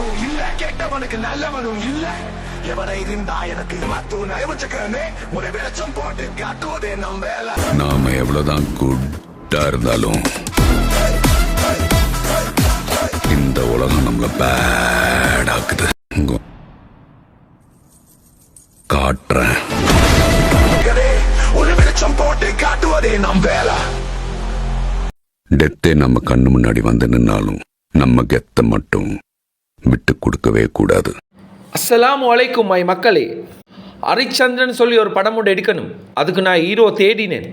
நல்லவனும் இல்ல, கெட்டவனுக்கு நல்லவனும் இல்ல. எவனை இருந்தா எனக்கு மத்து நயவச்சுக்கனே ஒரு வெளிச்சம் போட்டு காட்டுவதே நம் வேலை. நாம எவ்வளவுதான் குட்டா இருந்தாலும் இந்த உலகம் நம்மள பேடாக்குது. காட்டுறேன், ஒரு வெளிச்சம் போட்டு காட்டுவதே நம் வேலை. டெத்தே நம்ம கண்ணு முன்னாடி வந்து நின்னாலும் நம்ம கெத்த மட்டும் விட்டு கொடுக்கவே கூடாது. அஸ்ஸலாமு அலைக்கும் மை மக்களே. ஹரிச்சந்திரன் சொல்லி ஒரு படம் ஒன்று எடுக்கணும். அதுக்கு நான் ஹீரோ தேடினேன்,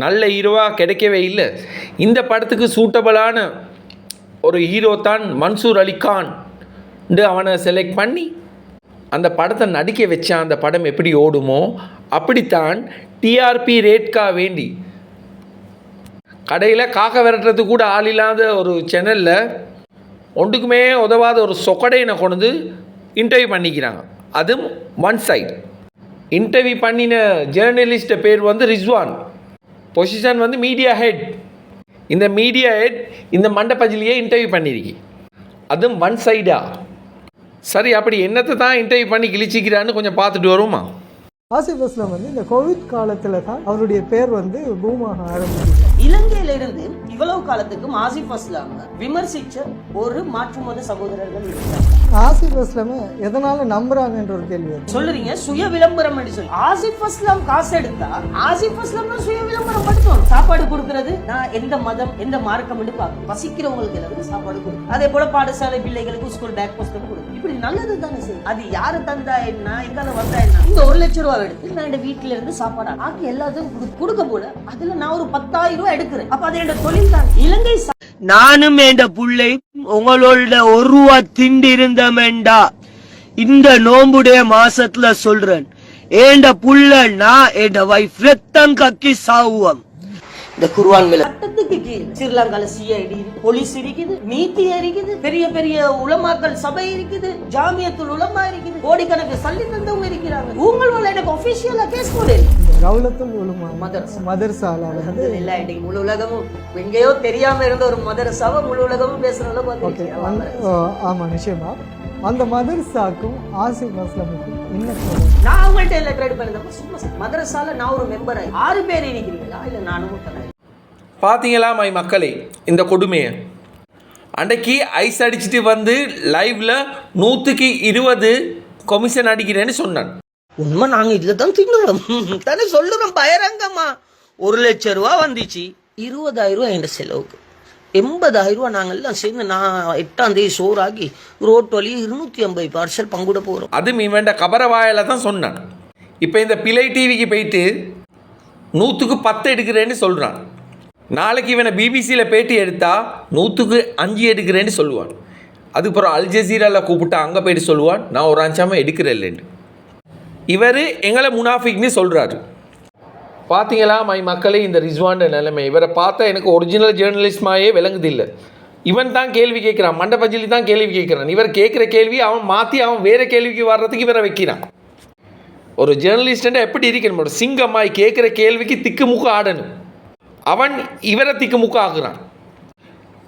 நல்ல ஹீரோவாக கிடைக்கவே இல்லை. இந்த படத்துக்கு சூட்டபிளான ஒரு ஹீரோ தான் மன்சூர் அலிகான். அவனை செலக்ட் பண்ணி அந்த படத்தை நடிக்க வச்சா அந்த படம் எப்படி ஓடுமோ அப்படித்தான் டிஆர்பி ரேட்கா வேண்டி கடையில் காக்க விரட்டுறது கூட ஆள் இல்லாத ஒரு சேனலில் ஒன்றுக்குமே உதவாத ஒரு சொக்கடையினை கொண்டு இன்டர்வியூ பண்ணிக்கிறாங்க. அதுவும் ஒன் சைடு இன்டர்வியூ பண்ணின ஜேர்னலிஸ்ட்டை பேர் வந்து ரிஸ்வான். பொசிஷன் வந்து மீடியா ஹெட். இந்த மீடியா ஹெட் இந்த மண்டபஜிலேயே இன்டர்வியூ பண்ணியிருக்கி. அதுவும் ஒன் சைடா. சரி, அப்படி என்னத்தை தான் இன்டர்வியூ பண்ணி கிழிச்சிக்கிறான்னு கொஞ்சம் பார்த்துட்டு வருமா. ஆசிஃப் அஸ்லாம் வந்து இந்த கோவிட் காலத்துல தான் அவருடைய பேர் வந்து பூமாக ஆரம்பிச்சு. இலங்கையிலிருந்து இவ்வளவு காலத்துக்கும் ஆசிஃப் அஸ்லாம் விமர்சிச்ச ஒரு மாற்று மத சகோதரர்கள் இருக்காங்க. ஆசிஃப் அஸ்லாம் எதனால நம்புறாங்கன்ற ஒரு கேள்வி சொல்றீங்க. சுய விளம்பரம் சொல்லி ஆசிஃப் அஸ்லாம் காசு எடுத்தா ஆசிஃப் அஸ்லாம் சுய விளம்பரம் படுத்தணும். சாப்பாடு கொடுக்கறது நான் எந்த மதம் எந்த மார்க்கம் பார்க்கணும். வசிக்கிறவங்களுக்கு எல்லாருக்கும் சாப்பாடு கொடுக்கும். அதே போல பாடசாலை பிள்ளைகளுக்கு ஸ்கூல் பேக் புஸ்தகம் கொடுக்கும். இப்படி நல்லது தானே செய்யும். அது யாரு தந்தா என்ன, எங்கால வந்தா என்ன. இந்த 1 லட்சம் ரூபாய் எடுத்து நான் என் வீட்டுல இருந்து சாப்பாடு ஆக்கி எல்லாத்துக்கும் கொடுக்க போல அதுல நான் ஒரு 10,000 ரூபாய் எடுக்கிறேன். அப்ப அது என் தொழில் தான். இலங்கை நானும் என் புள்ளை உங்களோட 1 ரூபா திண்டி இருந்தமெண்டா இந்த நோம்புடைய மாசத்துல சொல்றேன். ஏண்ட புள்ள நான் என் வைஃப் ரத்தம் கக்கி சாவுவோம். இந்த குர்ஆன் மேல சட்டத்துக்கு கீழ் ஸ்ரீலங்கால சிஐடி போலீஸ் இருக்குது, நீதி இருக்குது, பெரிய பெரிய உலமாக்கள் சபை இருக்குது, ஜாமியத்துல் உலமா இருக்குது, கோடிக்கணக்கு சல்லி தந்தவங்க இருக்கிறாங்க. உங்களோட எனக்கு ஆபீஷியலா கேஸ் போடு. கௌலத்துல் உலமா மதரசால வந்து எல்லா இடமும் முழு உலகமும் எங்கேயோ தெரியாம இருந்த ஒரு மதரசாவை முழு உலகமும் பேசுறத பாத்தீங்க. ஆமா, நிச்சயமா அந்த மதரசாக்கும் ஆசிஃப் அஸ்லாமுக்கும் என்ன? நான் அவங்கள்ட்ட எல்லாம் ட்ரேட் பண்ணதப்ப சும்மா மதரசால நான் ஒரு மெம்பர் 6 பேர் இருக்கிறீங்களா இல்ல நானும் பார்த்தீங்களா மை மக்களே இந்த கொடுமையை. அன்றைக்கு ஐஸ் அடிச்சுட்டு வந்து லைவ்ல 100க்கு 20 கமிஷன் அடிக்கிறேன்னு சொன்னான். உண்மை, நாங்க இதுல தான் தின்னுறோம் தானே சொல்லுறோம். பயிரங்கம்மா 1 லட்சம் ரூபா வந்துச்சு, 20,000 ரூபாய் என் செலவுக்கு, 80,000 ரூபா நாங்கெல்லாம் சேர்ந்து நான் 8ஆம் தேதி சோறாகி ரோட் வழி 250 பார்சல் பங்குட போகிறோம். அது இவன் கபரவாயில தான் சொன்னான். இப்போ இந்த பிள்ளை டிவிக்கு போயிட்டு 100க்கு 10 எடுக்கிறேன்னு சொல்கிறான். நாளைக்கு இவனை பிபிசியில் பேட்டி எடுத்தால் 100க்கு 5 எடுக்கிறேன்னு சொல்லுவான். அதுக்கப்புறம் அல் ஜசீராவில் கூப்பிட்டா அங்கே போயிட்டு சொல்லுவான் நான் ஒரு 5 எடுக்கிறேன் இல்லைன்னு. இவர் எங்களை முனாஃபிக்னு சொல்கிறாரு. பார்த்தீங்களா மை மக்களே இந்த ரிஸ்வான் நிலைமை. இவரை பார்த்தா எனக்கு ஒரிஜினல் ஜேர்னலிஸ்ட்மாயே விளங்குதில்லை. இவன் தான் கேள்வி கேட்குறான், மண்டபஜிலி தான் கேள்வி கேட்குறான். இவர் கேட்குற கேள்வி அவன் மாற்றி அவன் வேறு கேள்விக்கு வர்றதுக்கு இவரை வைக்கிறான். ஒரு ஜேர்னலிஸ்டா எப்படி இருக்கணும்? சிங்கம்மாய் கேட்குற கேள்விக்கு திக்கு முக்கு ஆடணும். அவன் இவரை திக்கு முக்கு ஆகுறான்.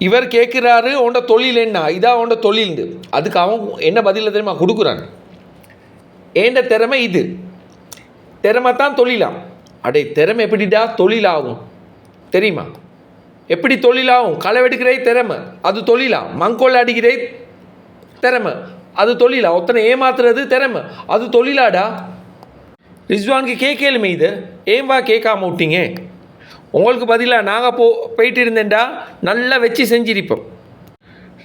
இவர் கேட்குறாரு உன்னோட தொழில் என்ன, இதான் உன்னோட தொழில்ண்டு. அதுக்கு அவன் என்ன பதில் தெரியுமா கொடுக்குறான்? ஏண்ட திறமை இது, திறமை தான் தொழிலாம். அடே திறமை எப்படிடா தொழிலாகும் தெரியுமா? எப்படி தொழிலாகும்? களை வெடுக்கிறே திறமை, அது தொழிலா? மங்கோல் அடிக்கிறே திறமை, அது தொழிலா? ஒத்தனை ஏமாத்துறது திறமை, அது தொழிலாடா? ரிஸ்வானுக்கு கேட்கலுமே இது, ஏன் வா கேட்காம விட்டீங்க? உங்களுக்கு பதிலாக நாங்கள் போயிட்டு இருந்தேன்டா நல்லா வச்சு செஞ்சிருப்போம்.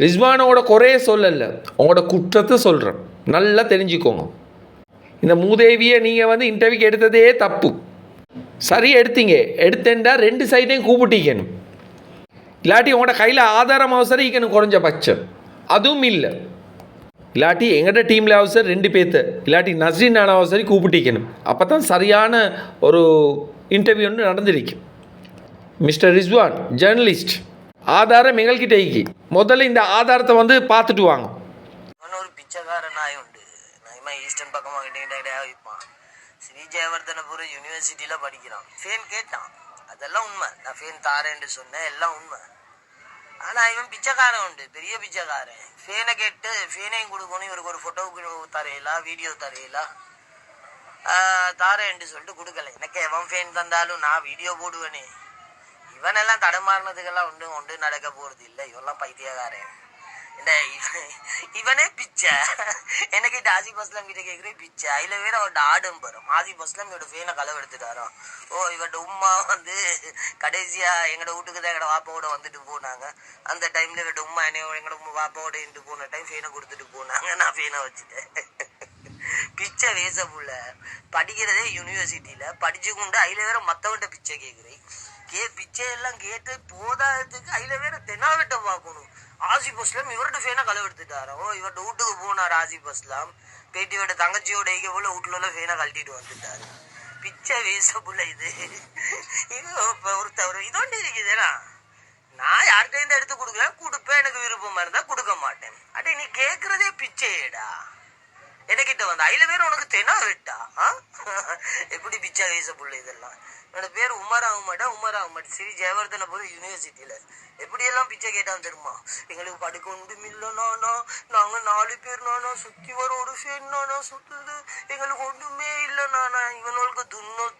ரிஸ்வானோட குறைய சொல்லலை, உங்களோட குற்றத்தை சொல்கிறேன், நல்லா தெரிஞ்சுக்கோங்க. இந்த மூதேவியை நீங்கள் வந்து இன்டர்வியூக்கு எடுத்ததே தப்பு. சரி எடுத்தீங்க, எடுத்தேன்டா 2 சைடையும் கூப்பிட்டிக்கணும். இல்லாட்டி உங்களோட கையில் ஆதாரம் அவசரம் ஈக்கணும் குறைஞ்சபட்சம், அதுவும் இல்லை. இல்லாட்டி எங்கள்கிட்ட டீமில் அவசரம் 2 பேர்த்த, இல்லாட்டி நஸ்ரீன் அவசரம் கூப்பிட்டிக்கணும். அப்போ தான் சரியான ஒரு இன்டர்வியூ ஒன்று நடந்திருக்கும். மிஸ்டர் ரிஸ்வான் ஜேர்னலிஸ்ட், ஆதாரம் எங்கள்கிட்ட ஈக்கி முதல்ல இந்த ஆதாரத்தை வந்து பார்த்துட்டு வாங்க. ஒரு பிச்சைக்கார நாய் உண்டு, நான் ஈஸ்டர்ன் பக்கமாக கிட்டே வைப்பான். ஸ்ரீ ஜெயவர்தனபுரம் யூனிவர்சிட்டியில் படிக்கிறான். ஃபேன் கேட்டான், அதெல்லாம் உண்மை. நான் ஃபேன் தாரேன்னு சொன்னேன், எல்லாம் உண்மை. ஆனால் இவன் பிச்சைக்காரன் உண்டு, பெரிய பிச்சைக்காரன். ஃபேனை கேட்டு ஃபேனையும் கொடுக்கணும், இவருக்கு ஒரு ஃபோட்டோவுக்கு தரையிலா வீடியோ தரையிலா தாரேன்னு சொல்லிட்டு கொடுக்கல. எனக்கு எவன் ஃபேன் தந்தாலும் நான் வீடியோ போடுவேனே. இவனெல்லாம் தடமாறினதுக்கெல்லாம் ஒன்று நடக்க போகிறது இல்லை. இவெல்லாம் பைத்தியக்காரன். இந்த இவனே பிச்சை. எனக்கு இந்த ஆசிப் அஸ்லாம் கிட்ட கேட்குறேன் பிச்சை. அதில் வேற அவர்கிட்ட ஆடம்பரம். ஆசிப் அஸ்லாம் இவரோட ஃபேனை களவு எடுத்துட்டாரோ. இவர்கிட்ட உமா வந்து கடைசியாக எங்களோட வீட்டுக்கு தான் எங்களோட வாப்பாவோட வந்துட்டு போனாங்க. அந்த டைமில் இவர்கிட்ட உமா எங்களோட வாப்பாவோட இருந்து போன டைம் ஃபேனை கொடுத்துட்டு போனாங்க. நான் ஃபேனை வச்சுட்டேன். பிச்சை வேசப்புள்ள படிக்கிறதே யூனிவர்சிட்டியில் படிச்சு கொண்டு அதில் வேற மற்றவன்ட்ட பிச்சை கேட்குறேன். பிச்சை எல்லாம் கேட்டு போதாததுக்கு அதில் வேற தென்னாவிட்ட பார்க்கணும். ஆசிப் அஸ்லாம் இவர்கிட்ட ஃபேனை களவு எடுத்துட்டாரோ. இவர்கிட்ட வீட்டுக்கு போனார் ஆசிப் அஸ்லாம். பேட்டியோட தங்கச்சியோட இங்கே போல வீட்டுல ஃபேனை கழட்டிட்டு வந்துட்டாரு. பிச்சை வேசப்புள்ள இது. ஒருத்தவர் இதோண்டு இருக்குதுன்னா நான் யார்கிட்ட எடுத்து கொடுக்கலாம், கொடுப்பேன். எனக்கு விருப்பமா இருந்தா கொடுக்க மாட்டேன். அடே நீ கேட்கறதே பிச்சையேடா. எனக்கிட்ட வந்து அதில் வேற உனக்கு தெனா விட்டா எப்படி பிச்சை வேசப்புள்ள இதெல்லாம். என்னோட பேர் உமர் அஹ்மட் ஸ்ரீ ஜெயவர்தனபுரம் யூனிவர்சிட்டியில். எப்படியெல்லாம் பிச்சை கேட்டான்னு தெரியுமா? எங்களுக்கு படுக்க ஒன்றும் இல்லைனானா, நாங்கள் 4 பேர் நானா, சுற்றி வர ஒரு ஃபேன் நானா சுற்றுது, எங்களுக்கு ஒன்றுமே இல்லைனானா. இவனுக்கு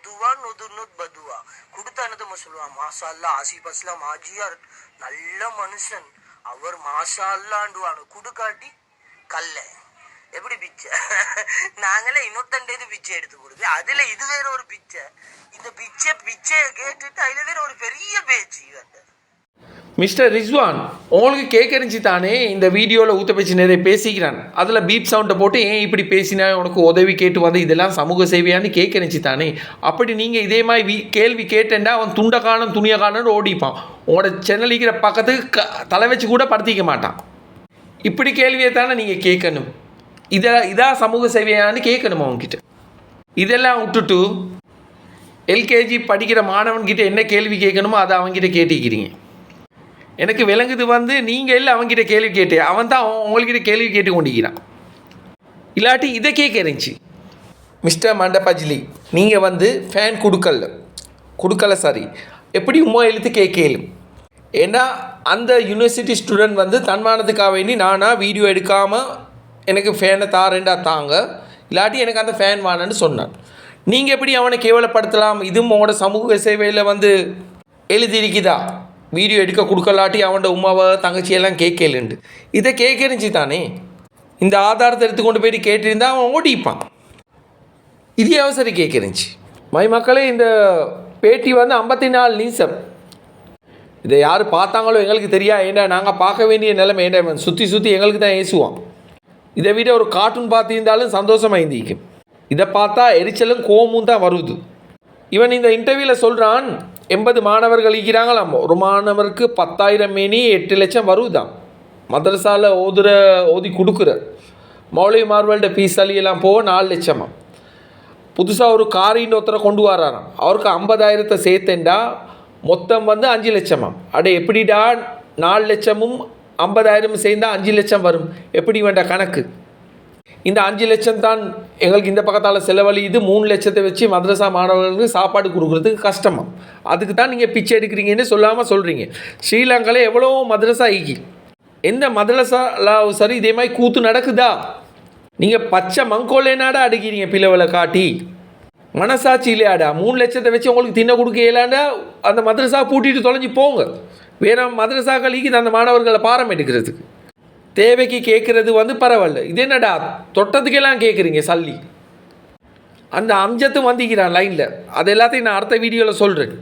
துவா நொதுன்னொத் பதுவா கொடுத்தா என்னத்தம்மா சொல்லுவான்? மாஷா அல்லா ஆசிப் அஸ்லாம் ஆஜியார் நல்ல மனுஷன், அவர் மாஷா அல்லாண்டுவானு குடுக்காட்டி கல்ல. எப்படி பிச்சை? நாங்களே இன்னொத்தண்டேது பிச்சை எடுத்து கொடுக்கு. அதுல இது வேற ஒரு பிச்சை. இந்த பிச்சையை கேட்டுட்டு அதுல வேற ஒரு பெரிய பேச்சு இவர்கிட்ட. மிஸ்டர் ரிஸ்வான், உங்களுக்கு கேட்கறிஞ்சி தானே இந்த வீடியோவில் ஊற்ற பேச்சு நிறைய பேசிக்கிறான். அதில் பீப் சவுண்டை போட்டு ஏன் இப்படி பேசினா, உனக்கு உதவி கேட்டு வந்து இதெல்லாம் சமூக சேவையான்னு கேட்கறிஞ்சி தானே. அப்படி நீங்கள் இதே மாதிரி கேள்வி கேட்டேன்டா அவன் துண்டை காணும் துணியை காணுன்னு ஓடிப்பான். உங்களோட சேனலிக்கிற பக்கத்துக்கு தலை வச்சு கூட படுத்திக்க மாட்டான். இப்படி கேள்வியை தானே நீங்கள் கேட்கணும். இதான் சமூக சேவையான்னு கேட்கணுமா அவங்ககிட்ட? இதெல்லாம் விட்டுட்டு எல்கேஜி படிக்கிற மாணவன்கிட்ட என்ன கேள்வி கேட்கணுமோ அதை அவங்ககிட்ட கேட்டிக்கிறீங்க. எனக்கு விளங்குது வந்து நீங்கள் இல்லை அவங்ககிட்ட கேள்வி கேட்டு, அவன் தான் உங்கள்கிட்ட கேள்வி கேட்டு கொண்டிருக்கிறான். இல்லாட்டி இதை கேட்கறிஞ்சி. மிஸ்டர் மண்டபஜிலி, நீங்கள் வந்து ஃபேன் கொடுக்கல சாரி, எப்படி உமா எழுத்து கேட்கலும். ஏன்னா அந்த யூனிவர்சிட்டி ஸ்டூடெண்ட் வந்து தன்மானத்துக்காக வேண்டி நானாக வீடியோ எடுக்காமல் எனக்கு ஃபேனை தாரேண்டா தாங்க, இல்லாட்டி எனக்கு அந்த ஃபேன் வானன்னு சொன்னான். நீங்கள் எப்படி அவனை கேவலப்படுத்தலாம்? இதுவும் உங்களோட சமூக சேவையில் வந்து எழுதியிருக்குதா? வீடியோ எடுக்க கொடுக்கலாட்டி அவனோட உமாவை தங்கச்சியெல்லாம் கேட்கலண்டு. இதை கேட்கறிஞ்சி தானே. இந்த ஆதாரத்தை எடுத்துக்கொண்டு போயிட்டு கேட்டிருந்தா அவன் ஓடிப்பான். இதே அவசரம் கேட்கறிஞ்சி. மக்களே, இந்த பேட்டி வந்து 54 நிமிஷம். இதை யார் பார்த்தாங்களோ எங்களுக்கு தெரியா. ஏண்டா நாங்கள் பார்க்க வேண்டிய நிலைமை. ஏண்டா சுற்றி எங்களுக்கு தான் ஏசுவான். இதை விட ஒரு கார்ட்டூன் பார்த்திருந்தாலும் சந்தோஷமாக இருந்திக்கும். இதை பார்த்தா எரிச்சலும் கோமும் தான் வருது. இவன் இந்த இன்டர்வியூவில் சொல்கிறான் 80 மாணவர்கள் இருக்கிறாங்களாம். ஒரு மாணவருக்கு 10,000 மேனி 8 லட்சம் வருதுதான். மதரசாவில் ஓதி கொடுக்குற மௌலவி மார்வல்ட ஃபீஸ் அலியெல்லாம் போக 4 லட்சமா. புதுசாக ஒரு காரின்னு ஒருத்தரை கொண்டு வராராம். அவருக்கு 50,000 சேர்த்தேன்டா மொத்தம் வந்து 5 லட்சமா. அடே எப்படிடா 4 லட்சமும் 50,000 சேர்ந்தால் 5 லட்சம் வரும்? எப்படி வேண்ட கணக்கு? இந்த 5 லட்சம் தான் எங்களுக்கு இந்த பக்கத்தால் செலவழியுது. 3 லட்சத்தை வச்சு மதரசா மாணவர்களுக்கு சாப்பாடு கொடுக்குறதுக்கு கஷ்டமாக. அதுக்கு தான் நீங்கள் பிச்சை எடுக்கிறீங்கன்னு சொல்லாமல் சொல்கிறீங்க. ஸ்ரீலங்காவில் எவ்வளோ மதரசா ஆகி, எந்த மதரசாவில் சரி இதே மாதிரி கூத்து நடக்குதா? நீங்கள் பச்சை மங்கோலேனாடா அடிக்கிறீங்க பிளவில் காட்டி. மனசாட்சி இல்லையாடா? 3 லட்சத்தை வச்சு உங்களுக்கு தின்ன கொடுக்க இயலாண்டா அந்த மதரசா பூட்டிட்டு தொலைஞ்சி போங்க. வேறு மதரசாக்களுக்கு அந்த மாணவர்களை பாரம் எடுக்கிறதுக்கு தேவைக்கு கேட்குறது வந்து பரவாயில்ல. இது என்னடா தொட்டத்துக்கெல்லாம் கேட்குறீங்க சல்லி. அந்த அம்ஜத்து வந்திக்கிறான் லைனில். அது எல்லாத்தையும் நான் அடுத்த வீடியோவில் சொல்கிறேன்.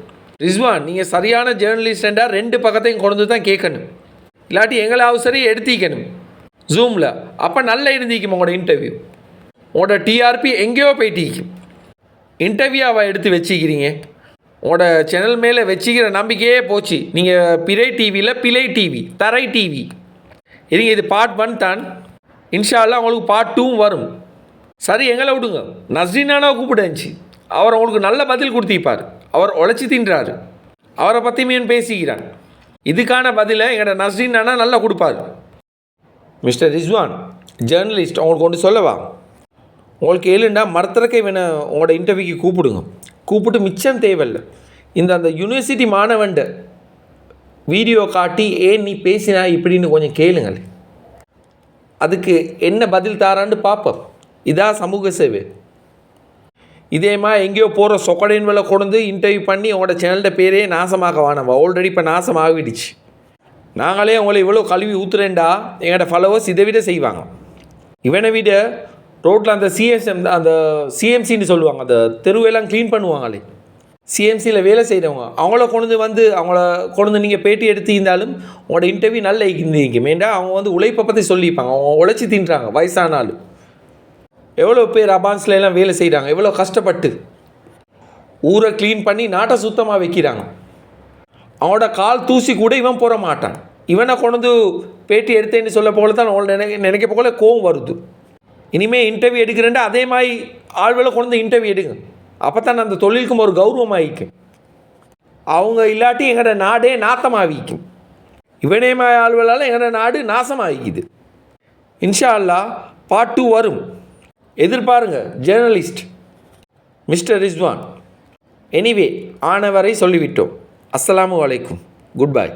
ரிஸ்வான், நீங்கள் சரியான ஜேர்னலிஸ்டண்டா 2 பக்கத்தையும் கொண்டு தான் கேட்கணும். இல்லாட்டி எங்களை அவசரம் எடுத்திக்கணும் ஜூமில். அப்போ நல்லா இருந்திக்கும் உங்களோட இன்டர்வியூ. உங்களோட டிஆர்பி எங்கேயோ போயிட்டிக்கும். இன்டர்வியூவை எடுத்து வச்சுக்கிறீங்க. உங்களோட சேனல் மேலே வச்சுக்கிற நம்பிக்கையே போச்சு. நீங்கள் பிழை டிவி தரை டிவி இருங்க. இது பார்ட் 1 தான். இன்ஷா அல்லாஹ் உங்களுக்கு பார்ட் 2 வரும். சரி, எங்களை விடுங்க. நஸ்ரீனானா கூப்பிடுச்சு. அவர் உங்களுக்கு நல்ல பதில் கொடுத்திப்பார். அவர் உழைச்சி தின்றாரு. அவரை பற்றி மீன் பேசிக்கிறான். இதுக்கான பதிலை எங்களோட நஸ்ரீனானா நல்லா கொடுப்பார். மிஸ்டர் ரிஸ்வான், ஜேர்னலிஸ்ட், உங்களுக்கு ஒன்று சொல்லவா? உங்களுக்கு ஏழுண்டா மரத்திறக்கை வேணும். உங்களோட இன்டர்வியூக்கு கூப்பிட்டு மிச்சம் தேவையில்லை. அந்த யூனிவர்சிட்டி மாணவன்ட வீடியோ காட்டி ஏன் நீ பேசினா இப்படின்னு கொஞ்சம் கேளுங்கள். அதுக்கு என்ன பதில் தாரான்னு பார்ப்போம். இதான் சமூக சேவை. இதேமா எங்கேயோ போகிற சொக்கடையின் வேலை கொண்டு இன்டர்வியூ பண்ணி உங்களோட சேனல்கிட்ட பேரே நாசமாக வானவா. ஆல்ரெடி இப்போ நாசமாகிடுச்சு. நாங்களே உங்களை இவ்வளோ கழுவி ஊற்றுறேன்டா எங்களோட ஃபாலோவர்ஸ் இதை விட செய்வாங்க. இவனை விட ரோட்டில் அந்த சிஎம்சின்னு சொல்லுவாங்க, அந்த தெருவெல்லாம் க்ளீன் பண்ணுவாங்களே, சிஎம்சியில் வேலை செய்கிறவங்க, அவங்கள கொண்டு நீங்கள் பேட்டி எடுத்து இருந்தாலும் உங்களோட இன்டர்வியூ நல்ல இருந்தீங்க. மேண்டா அவங்க உழைப்பை பற்றி சொல்லியிருப்பாங்க. அவங்க உழைச்சி தின்றாங்க. வயசானாலும் எவ்வளோ பேர் அபான்ஸில் எல்லாம் வேலை செய்கிறாங்க, எவ்வளோ கஷ்டப்பட்டு ஊரை க்ளீன் பண்ணி நாட்டை சுத்தமாக வைக்கிறாங்க. அவனோட கால் தூசி கூட இவன் போட மாட்டான். இவனை கொண்டு பேட்டி எடுத்தேன்னு சொல்ல போல தான் அவங்கள நினைக்க போல கோவம் வருது. இனிமேல் இன்டர்வியூ எடுக்கிறேன்ட்டு அதே மாதிரி ஆள்களை கொண்டு இன்டர்வியூ எடுங்க. அப்போ தான் அந்த தொழிலுக்கும் ஒரு கௌரவமாகிக்கும். அவங்க இல்லாட்டி எங்களோட நாடே நாத்தமாகிக்கும். இவனே ஆள்களால் எங்களோட நாடு நாசமாகிக்குது. இன்ஷா அல்லாஹ் பார்ட் 2 வரும், எதிர்பாருங்க. Journalist mister Rizwan. எனிவே ஆனவரை சொல்லிவிட்டோம். அஸ்ஸலாமு அலைக்கும். Good by.